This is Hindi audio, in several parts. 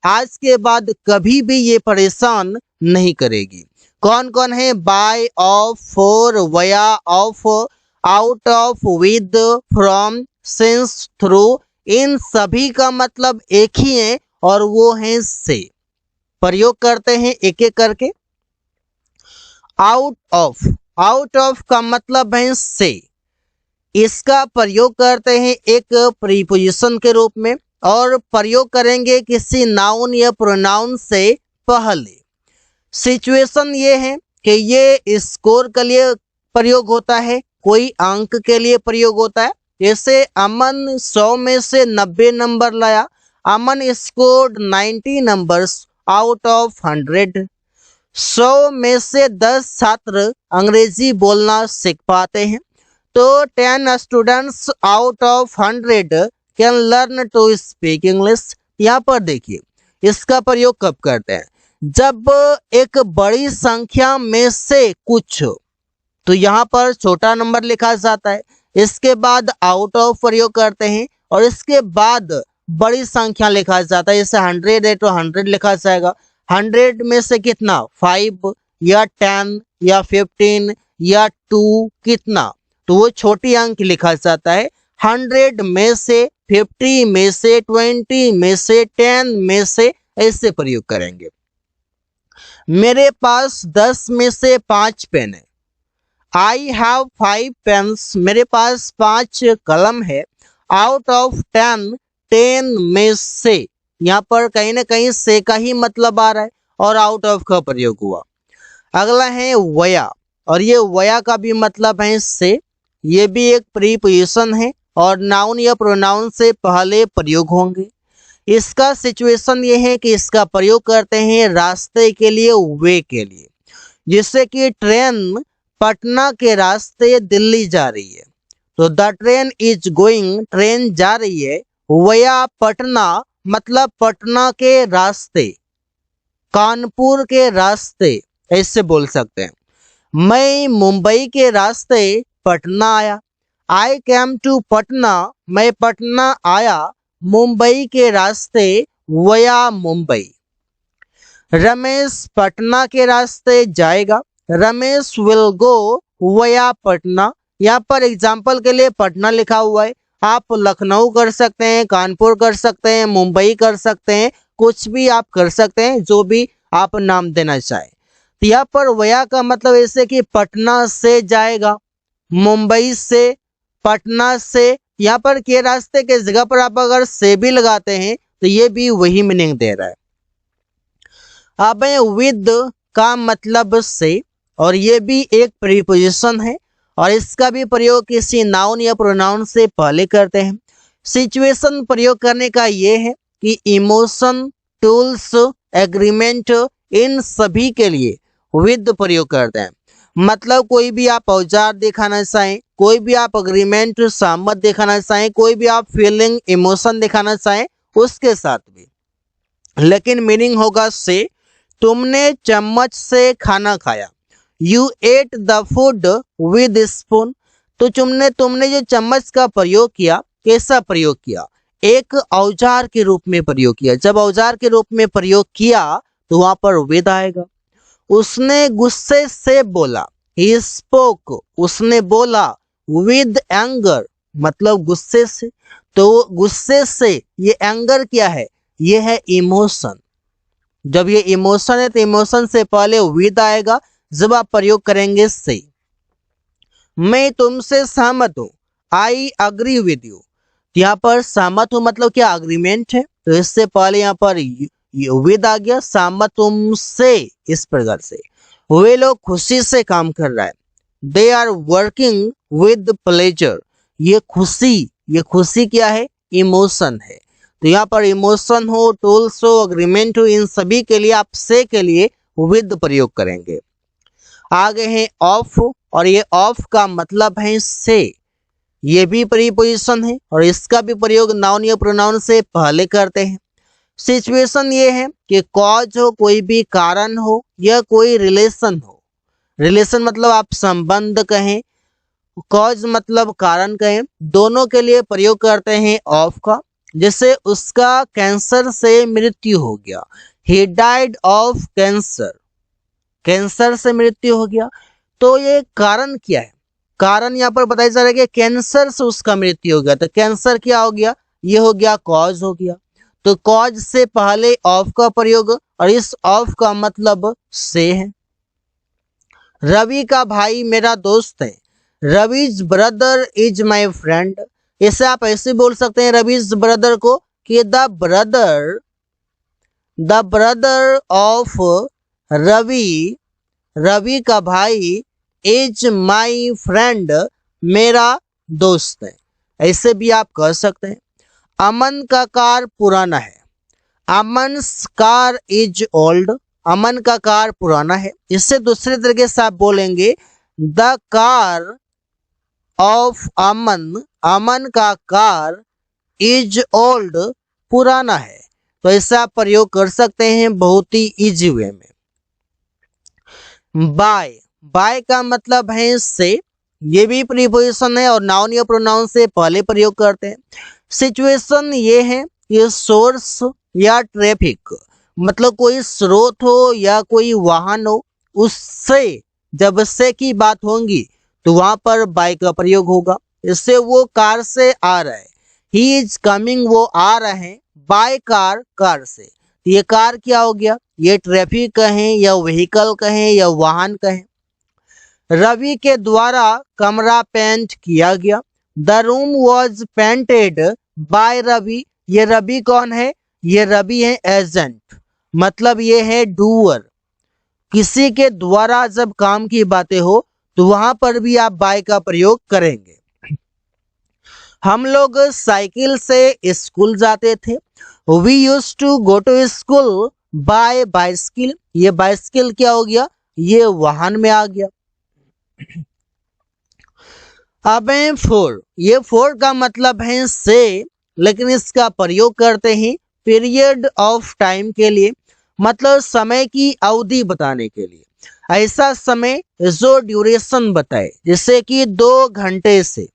आज के बाद कभी भी ये परेशान नहीं करेगी। कौन कौन है? By, of, for, via, of, out of, with, from, since, through, इन सभी का मतलब एक ही है और वो है से। प्रयोग करते हैं एक एक करके। आउट ऑफ, आउट ऑफ का मतलब है से। इसका प्रयोग करते हैं एक प्रीपोजिशन के रूप में और प्रयोग करेंगे किसी नाउन या प्रोनाउन से पहले। सिचुएशन ये है कि ये स्कोर के लिए प्रयोग होता है, कोई अंक के लिए प्रयोग होता है। जैसे अमन 100 में से 90 नंबर लाया। अमन स्कोर्ड 90 नंबर्स आउट ऑफ 100। 100 में से 10 छात्र अंग्रेजी बोलना सीख पाते हैं, तो 10 students out of 100 can learn to speak English. यहाँ पर देखिए इसका प्रयोग कब करते हैं? जब एक बड़ी संख्या में से कुछ, तो यहाँ पर छोटा नंबर लिखा जाता है। इसके बाद आउट ऑफ प्रयोग करते हैं और इसके बाद बड़ी संख्या लिखा जाता है। जैसे 100 है तो 100 लिखा जाएगा। 100 में से कितना? 5 या 10 या 15 या 2 कितना? तो वो छोटी अंक लिखा जाता है। 100 में से, 50 में से, 20 में से, 10 में से, ऐसे प्रयोग करेंगे। मेरे पास 10 में से 5 पेन है। आई हैव 5 पेन्स, मेरे पास 5 कलम है। आउट ऑफ 10, 10 में से, यहाँ पर कहीं ना कहीं से का ही मतलब आ रहा है और आउट ऑफ का प्रयोग हुआ। अगला है वया, और ये वया का भी मतलब है से। ये भी एक प्रीपोजिशन है और नाउन या प्रोनाउन से पहले प्रयोग होंगे। इसका सिचुएशन ये है कि इसका प्रयोग करते हैं रास्ते के लिए, वे के लिए। जिससे कि ट्रेन पटना के रास्ते दिल्ली जा रही है, तो the train is going, train जा रही है, वया पटना मतलब पटना के रास्ते, कानपुर के रास्ते, ऐसे बोल सकते हैं। मैं मुंबई के रास्ते पटना आया। आई कैम टू पटना, मैं पटना आया मुंबई के रास्ते वया मुंबई। रमेश पटना के रास्ते जाएगा, रमेश विल गो वया पटना। यहाँ पर एग्जाम्पल के लिए पटना लिखा हुआ है, आप लखनऊ कर सकते हैं, कानपुर कर सकते हैं, मुंबई कर सकते हैं, कुछ भी आप कर सकते हैं, जो भी आप नाम देना चाहें। तो यहाँ पर वया का मतलब ऐसे कि पटना से जाएगा, मुंबई से, पटना से। यहाँ पर के रास्ते के जगह पर आप अगर से भी लगाते हैं तो ये भी वही मीनिंग दे रहा है। अब विद का मतलब से, और ये भी एक प्रीपोजिशन है और इसका भी प्रयोग किसी नाउन या प्रोनाउन से पहले करते हैं। सिचुएशन प्रयोग करने का ये है कि इमोशन, टूल्स, एग्रीमेंट, इन सभी के लिए विद प्रयोग करते हैं। मतलब कोई भी आप औजार दिखाना चाहें, कोई भी आप अग्रीमेंट, सहमत दिखाना चाहें, कोई भी आप फीलिंग, इमोशन दिखाना चाहें, उसके साथ भी। लेकिन मीनिंग होगा से। तुमने चम्मच से खाना खाया, you at the food with spoon. तो तुमने जो चम्मच का प्रयोग किया, कैसा प्रयोग किया? एक औजार के रूप में प्रयोग किया। जब औजार के रूप में प्रयोग किया तो वहां पर विद आएगा। उसने गुस्से से बोला, ही स्पोक, उसने बोला, विद एंगर मतलब गुस्से से। तो गुस्से से, ये एंगर क्या है? ये है इमोशन। जब ये इमोशन है तो इमोशन से पहले विद आएगा जब आप प्रयोग करेंगे से। मैं तुमसे सहमत हूं, आई अग्री विद यू। यहाँ पर सहमत हूं मतलब क्या? अग्रीमेंट है, तो इससे पहले यहाँ पर विद आ गया, सहमत तुमसे। इस प्रकार से वे लोग खुशी से काम कर रहा है, they are working with pleasure. ये खुशी क्या है? इमोशन है। तो यहाँ पर इमोशन हो, टूल्स हो, अग्रीमेंट हो, इन सभी के लिए आप से के लिए विद प्रयोग करेंगे। आगे है ऑफ, और ये ऑफ का मतलब है से। ये भी प्रीपोजिशन है और इसका भी प्रयोग नाउन या प्रोनाउन से पहले करते हैं। सिचुएशन ये है कि कॉज हो, कोई भी कारण हो, या कोई रिलेशन हो। रिलेशन मतलब आप संबंध कहें, कॉज मतलब कारण कहें, दोनों के लिए प्रयोग करते हैं ऑफ का। जैसे उसका कैंसर से मृत्यु हो गया, he died of cancer, cancer से मृत्यु हो गया। तो ये कारण क्या है, कारण यहाँ पर बताया जा रहा है कि कैंसर से उसका मृत्यु हो गया। तो कैंसर क्या हो गया, ये हो गया कॉज हो गया। तो कॉज से पहले ऑफ का प्रयोग, और इस ऑफ का मतलब से है। रवि का भाई मेरा दोस्त है, Raviz brother is my friend. इसे आप ऐसे बोल सकते हैं रविज ब्रदर को कि the brother of Ravi, Ravi का भाई इज माई फ्रेंड, मेरा दोस्त है। ऐसे भी आप कह सकते हैं। अमन का कार पुराना है, अमन्स कार इज ओल्ड, अमन का कार पुराना है। इससे दूसरे तरीके से आप बोलेंगे द कार ऑफ अमन, अमन का कार इज ओल्ड, पुराना है। तो ऐसा आप प्रयोग कर सकते हैं बहुत ही इजी वे में। बाय, बाय का मतलब है से, ये भी प्रीपोजिशन है और नाउन या प्रोनाउन से पहले प्रयोग करते हैं। सिचुएशन ये है, ये सोर्स या ट्रैफिक, मतलब कोई स्रोत हो या कोई वाहन हो, उससे जब से की बात होंगी तो वहां पर बाय का प्रयोग होगा। इससे वो कार से आ रहा है, ही इज कमिंग, वो आ रहे हैं, बाय कार, कार से। ये कार क्या हो गया, ये ट्रैफिक कहें या व्हीकल कहें या वाहन कहें। रवि के द्वारा कमरा पेंट किया गया, the room was painted by Ravi. ये रवि कौन है, ये रवि है एजेंट, मतलब ये है डूअर। किसी के द्वारा जब काम की बातें हो तो वहां पर भी आप बाय का प्रयोग करेंगे। हम लोग साइकिल से स्कूल जाते थे, we use to go to school by bicycle. ये बाइसिकल क्या हो गया, ये वाहन में आ गया। अब है फोर, ये फोर का मतलब है से, लेकिन इसका प्रयोग करते हैं पीरियड ऑफ टाइम के लिए, मतलब समय की अवधि बताने के लिए। ऐसा समय जो ड्यूरेशन बताए, जैसे कि 2 घंटे से,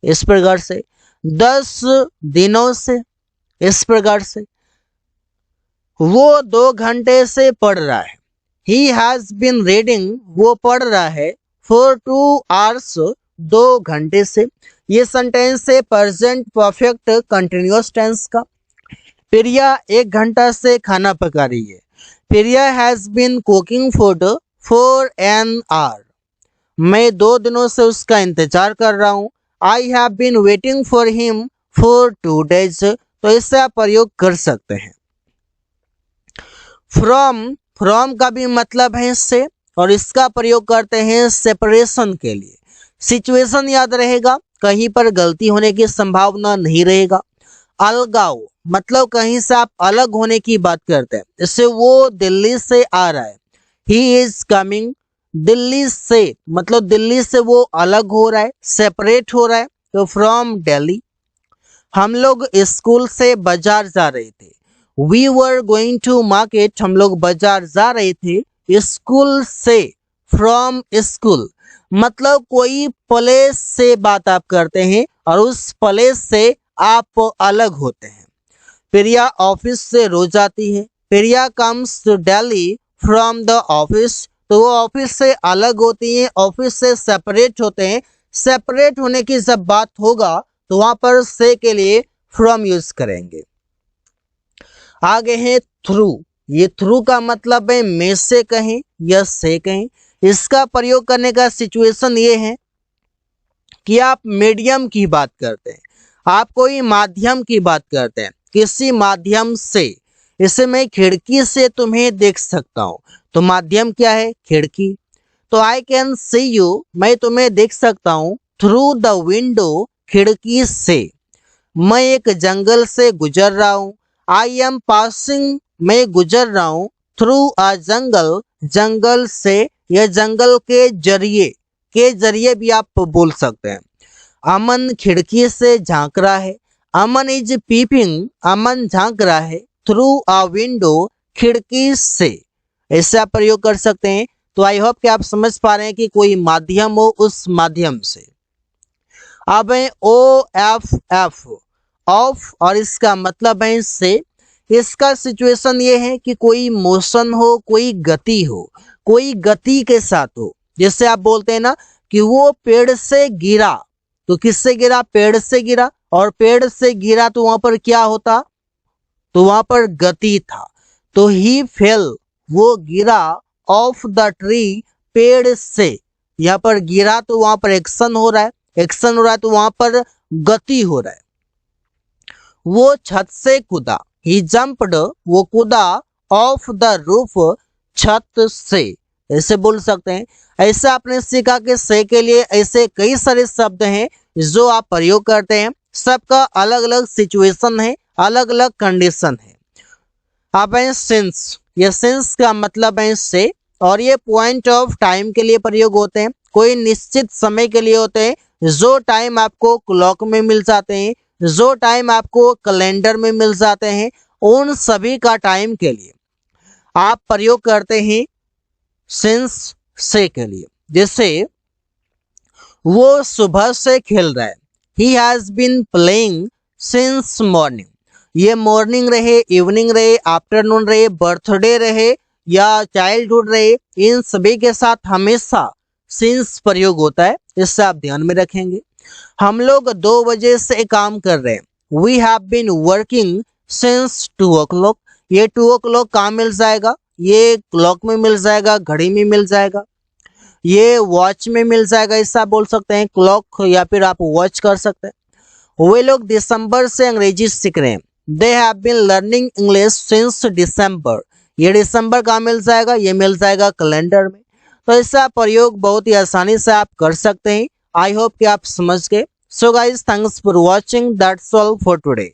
इस प्रकार से 10 दिनों से, इस प्रकार से। वो 2 घंटे से पढ़ रहा है, ही हैज बीन रीडिंग, वो पढ़ रहा है, फॉर 2 आवर्स, 2 घंटे से। ये सेंटेंस है प्रेजेंट परफेक्ट कंटिन्यूअस टेंस का। प्रिया 1 घंटा से खाना पका रही है, Priya has been cooking food for an hour. मैं 2 दिनों से उसका इंतजार कर रहा हूँ, I have been waiting for him for 2 days। तो इससे आप प्रयोग कर सकते हैं। फ्रॉम, फ्रॉम का भी मतलब है से, और इसका प्रयोग करते हैं सेपरेशन के लिए। सिचुएशन याद रहेगा, कहीं पर गलती होने की संभावना नहीं रहेगा। अलगाव, मतलब कहीं से आप अलग होने की बात करते हैं, इससे वो दिल्ली से आ रहा है, ही इज कमिंग, दिल्ली से, मतलब दिल्ली से वो अलग हो रहा है, सेपरेट हो रहा है, तो फ्रॉम दिल्ली। हम लोग स्कूल से बाजार जा रहे थे, we were going to market, हम लोग बाजार जा रहे थे स्कूल से, फ्रॉम स्कूल, मतलब कोई प्लेस से बात आप करते हैं और उस प्लेस से आप अलग होते हैं। प्रिया ऑफिस से रोज आती है, Priya comes to Delhi from the office, तो वो ऑफिस से अलग होती हैं, ऑफिस से सेपरेट होते हैं। सेपरेट होने की जब बात होगा तो वहां पर से के लिए फ्रॉम यूज करेंगे। आगे है थ्रू, ये थ्रू का मतलब है में से कहें या से कहें। इसका प्रयोग करने का सिचुएशन ये है कि आप मीडियम की बात करते हैं, आप कोई माध्यम की बात करते हैं, किसी माध्यम से। इसे मैं खिड़की से तुम्हें देख सकता हूँ, तो माध्यम क्या है, खिड़की। तो आई कैन सी यू, मैं तुम्हें देख सकता हूँ, थ्रू द विंडो, खिड़की से। मैं एक जंगल से गुजर रहा हूँ, आई एम पासिंग, मैं गुजर रहा हूँ, थ्रू अ जंगल, जंगल से या जंगल के जरिए भी आप बोल सकते हैं। अमन खिड़की से झांक रहा है, अमन इज पीपिंग, अमन झांक रहा है, थ्रू अ विंडो, खिड़की से। ऐसे आप प्रयोग कर सकते हैं। तो आई होप कि आप समझ पा रहे हैं कि कोई माध्यम हो, उस माध्यम से। अब है ओ एफ एफ, ऑफ और इसका मतलब है से। इसका सिचुएशन ये है कि कोई मोशन हो, कोई गति हो, कोई गति के साथ हो। जैसे आप बोलते हैं ना कि वो पेड़ से गिरा, तो किससे गिरा? पेड़ से गिरा। और पेड़ से गिरा तो वहां पर क्या होता? तो वहां पर गति था। तो ही फेल, वो गिरा ऑफ द ट्री, पेड़ से। यहाँ पर गिरा तो वहां पर एक्शन हो रहा है, एक्शन हो रहा है तो वहां पर गति हो रहा है। वो छत से कूदा, ही जंप्ड, वो कूदा ऑफ द रूफ, छत से। ऐसे बोल सकते हैं। ऐसा आपने सीखा कि से के लिए ऐसे कई सारे शब्द हैं जो आप प्रयोग करते हैं। सबका अलग अलग सिचुएशन है, अलग अलग कंडीशन है। अब है सिंस, ये सिंस का मतलब है से, और ये पॉइंट ऑफ टाइम के लिए प्रयोग होते हैं। कोई निश्चित समय के लिए होते हैं। जो टाइम आपको क्लॉक में मिल जाते हैं, जो टाइम आपको कैलेंडर में मिल जाते हैं, उन सभी का टाइम के लिए आप प्रयोग करते हैं सिंस से के लिए। जैसे वो सुबह से खेल रहा है, he has been playing since morning. ये मॉर्निंग रहे, इवनिंग रहे, आफ्टरनून रहे, बर्थडे रहे या चाइल्डहुड रहे, इन सभी के साथ हमेशा सिंस प्रयोग होता है। इससे आप ध्यान में रखेंगे। हम लोग 2 बजे से काम कर रहे हैं। We have been working since 2 o'clock। ये 2 o'clock कहाँ मिल जाएगा? ये क्लॉक में मिल जाएगा, घड़ी में मिल जाएगा, ये वॉच में मिल जाएगा। इससे आप बोल सकते हैं क्लॉक या फिर आप वॉच कर सकते हैं। वे लोग दिसंबर से अंग्रेजी सीख रहे हैं। They have been learning English since December. ये दिसंबर कहाँ मिल जाएगा? ये मिल जाएगा कैलेंडर में। तो इसका प्रयोग बहुत ही आसानी से आप कर सकते हैं। आई होप कि आप समझ गए। So guys, thanks for watching, that's all for today.